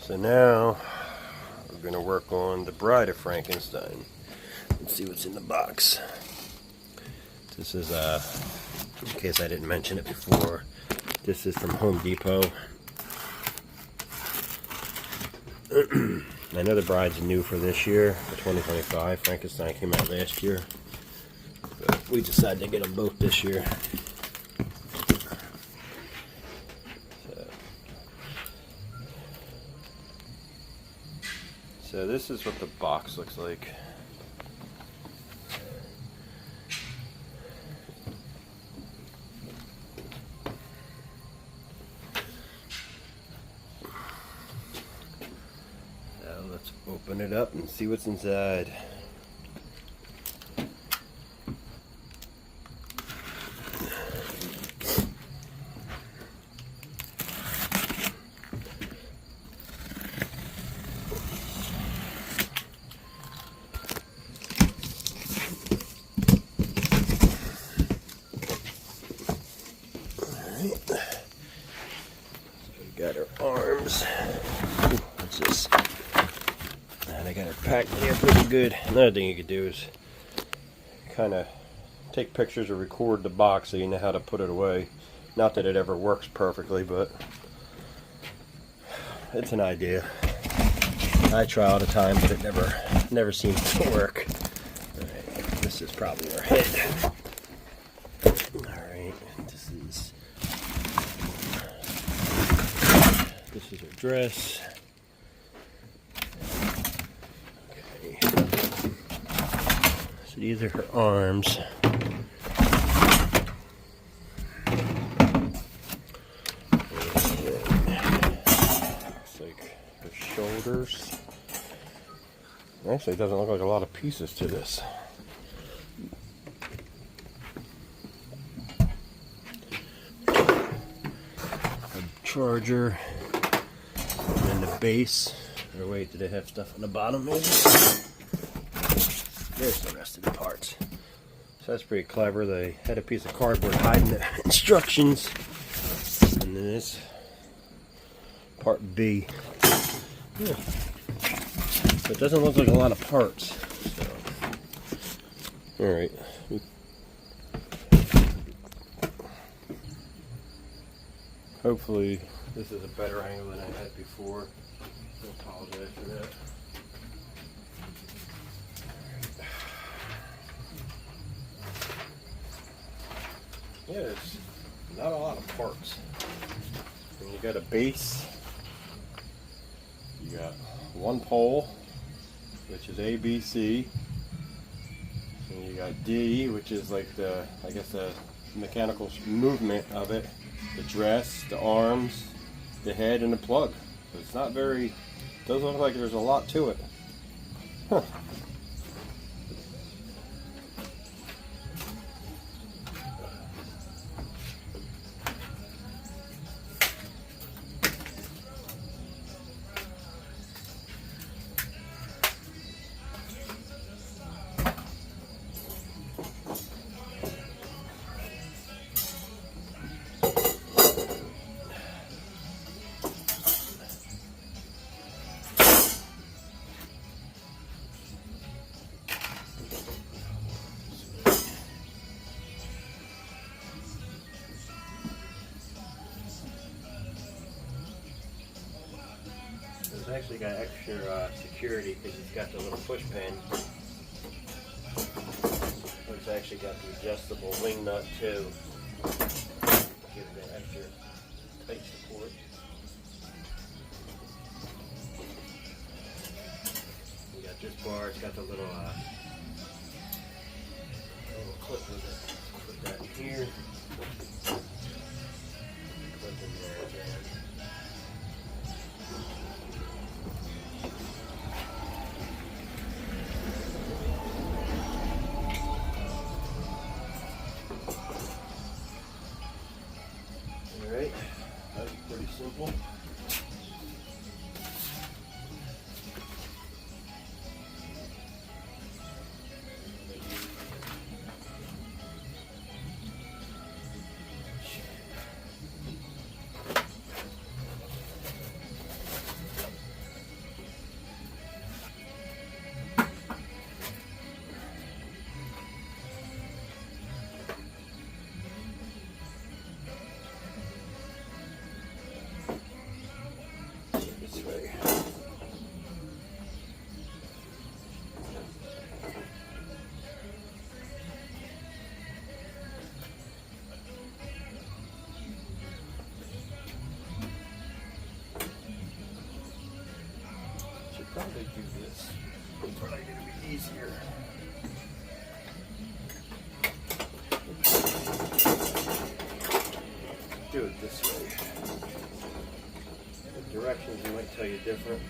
So now we're going to work on the Bride of Frankenstein. Let's see what's in the box. This is, in case I didn't mention it before, this is from Home Depot. I know the Bride's new for this year, for 2025. Frankenstein came out last year. But we decided to get them both this year. So this is what the box looks like. So let's open it up and see what's inside. Got her arms. Ooh, what's this? And I got her packed here pretty good. Another thing you could do is kind of take pictures or record the box so you know how to put it away. Not that it ever works perfectly, but it's an idea. I try all the time, but it never seems to work. Alright, this is probably her head. Alright, this is her dress. Okay. So these are her arms. Looks like her shoulders. Actually, it doesn't look like a lot of pieces to this. A charger. And the base. Or wait, do they have stuff on the bottom maybe? There's the rest of the parts. So that's pretty clever. They had a piece of cardboard hiding the instructions. And then this part B. Yeah. But it doesn't look like a lot of parts. So. Alright. Hopefully this is a better angle than I had before. I apologize for that. Yeah, there's not a lot of parts. And you got a base. You got one pole, which is A, B, C. And you got D, which is like the, I guess the mechanical movement of it. The dress, the arms, the head, and the plug. So it's not very, doesn't look like there's a lot to it. Huh. It's actually got extra security because it's got the little push pin. It's actually got the adjustable wing nut too. Give it that extra tight support. We got this bar. It's got the little clip with it. Put that in here. Clip in there again. Alright, that's pretty simple. way. Should probably do this. It's probably going to be easier. Do it this way. The directions might tell you different.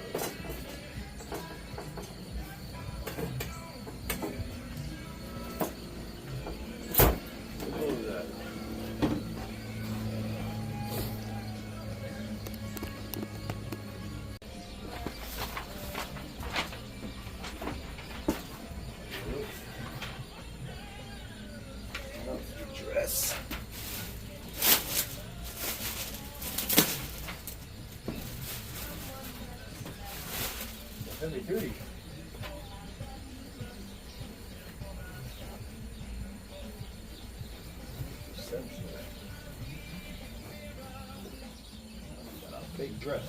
Close that. That's the dress. Heavy duty. Big dress.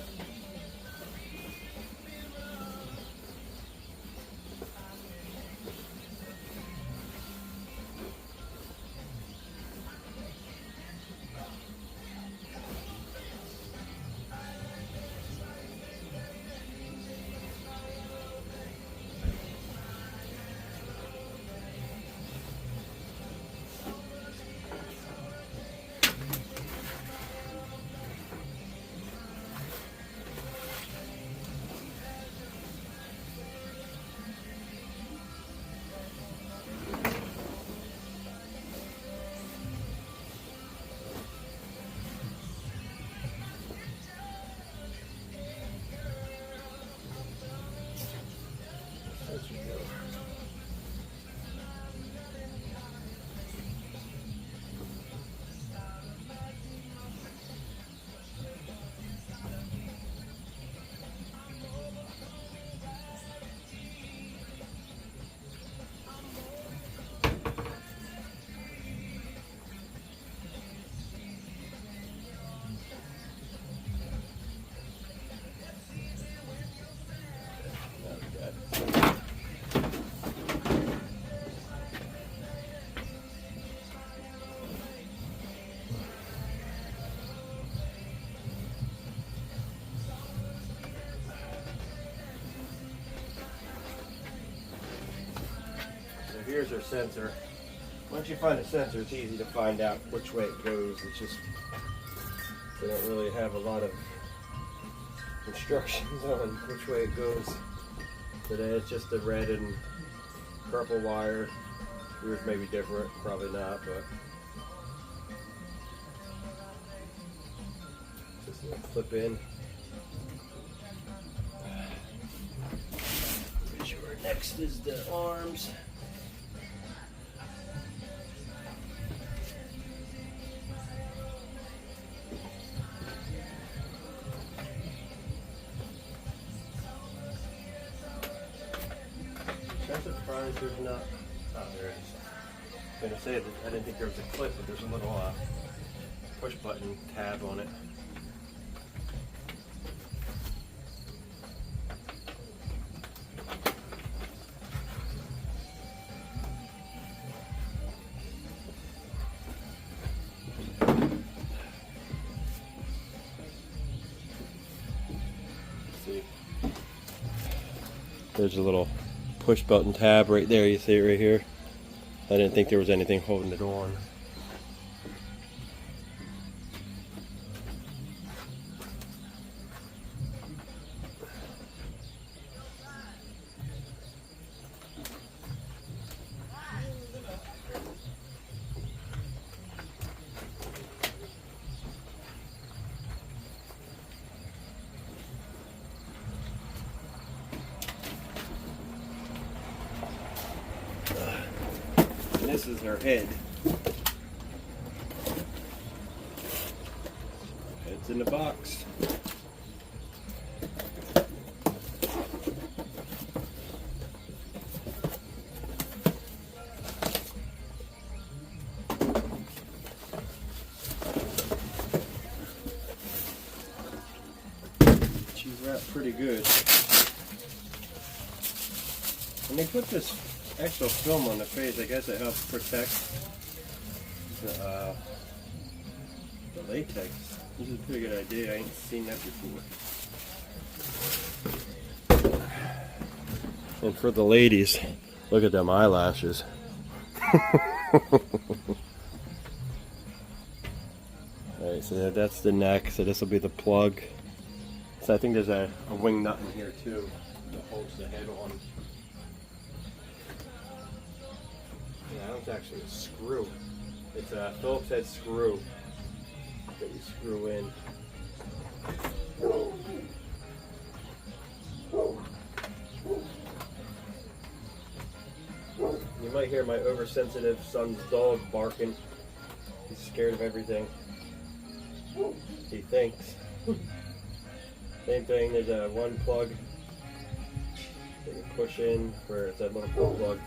Here's our sensor. Once you find a sensor, it's easy to find out which way it goes. It's just, they don't really have a lot of instructions on which way it goes today. It's just the red and purple wire. Yours may be different, probably not, but just a little clip in. Pretty sure next is the arms. I'm surprised there's not. Oh, there is. I was going to say that I didn't think there was a clip, but there's a little push button tab on it. See, there's a little push button tab right there. You see it right here. I didn't think there was anything holding it on. This is her head. It's in the box. she's wrapped pretty good. And they put this extra film on the face. I guess it helps protect the latex. This is a pretty good idea. I ain't seen that before. And for the ladies, look at them eyelashes. Alright, so that's the neck. So this will be the plug. So I think there's a wing nut in here too that holds the head on. Yeah, that was actually a screw. It's a Phillips head screw that you screw in. You might hear my oversensitive son's dog barking. He's scared of everything. He thinks. Same thing, there's a one plug that you push in for it's that little plug.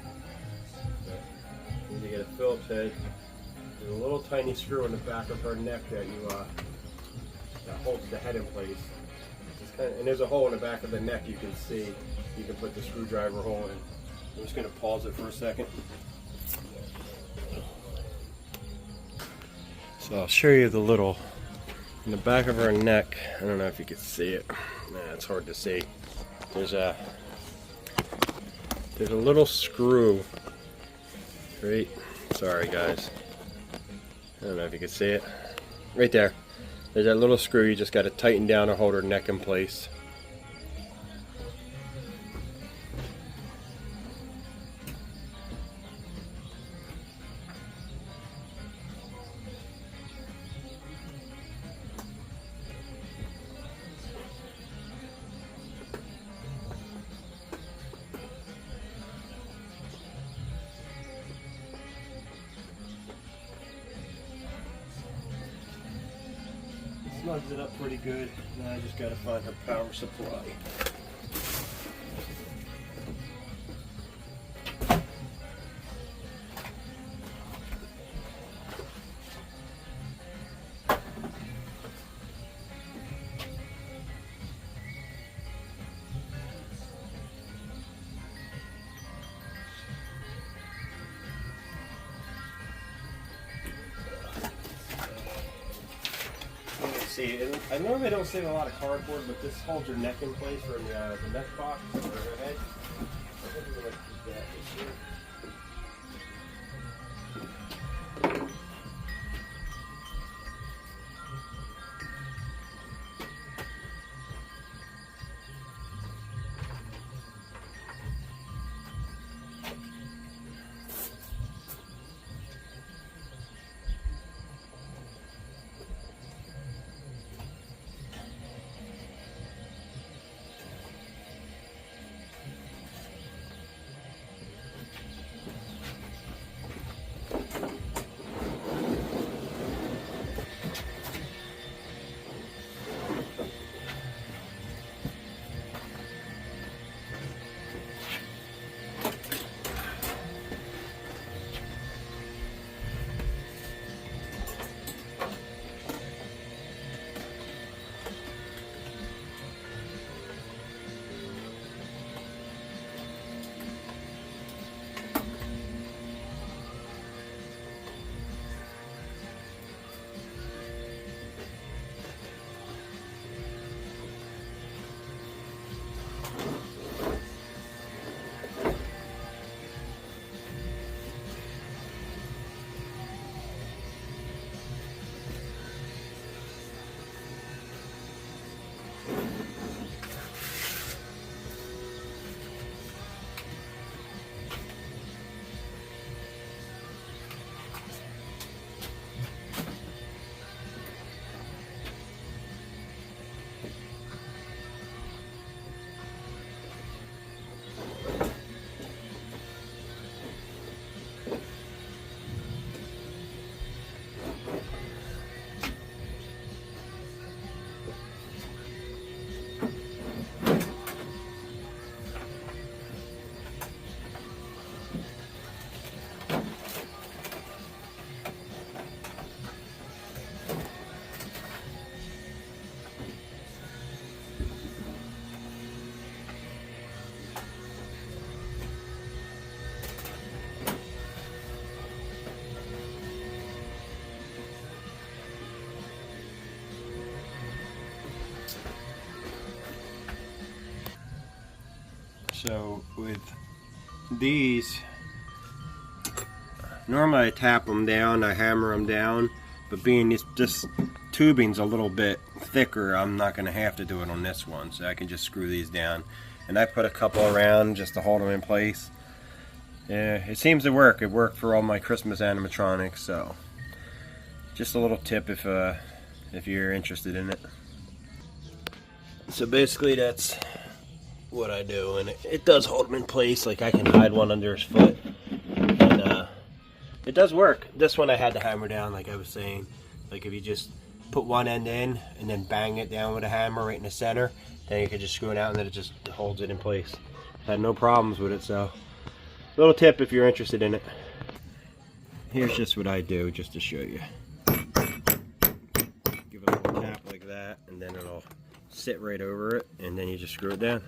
You get a Phillips head. There's a little tiny screw in the back of her neck that you that holds the head in place. And there's a hole in the back of the neck you can see. You can put the screwdriver hole in. I'm just going to pause it for a second. So I'll show you the little, in the back of her neck, I don't know if you can see it. Nah, it's hard to see. There's a little screw. Right? Sorry guys. I don't know if you can see it. Right there. There's that little screw you just got to tighten down to hold her neck in place. Snugs it up pretty good. Now I just got to find her power supply. See, I normally don't save a lot of cardboard, but this holds your neck in place for the neck box or her head. I think we're going to keep that this year. So with these, normally I tap them down, I hammer them down, but being this tubing's a little bit thicker, I'm not going to have to do it on this one, so I can just screw these down. And I put a couple around just to hold them in place. Yeah, it seems to work. It worked for all my Christmas animatronics, so just a little tip if you're interested in it. So basically that's what I do, and it does hold them in place. Like I can hide one under his foot, and it does work. This one I had to hammer down, like I was saying. Like if you just put one end in and then bang it down with a hammer right in the center, then you can just screw it out and then it just holds it in place. Had no problems with it, so little tip if you're interested in it. Here's just what I do just to show you. Give it a little tap like that, and then it'll sit right over it, and then you just screw it down.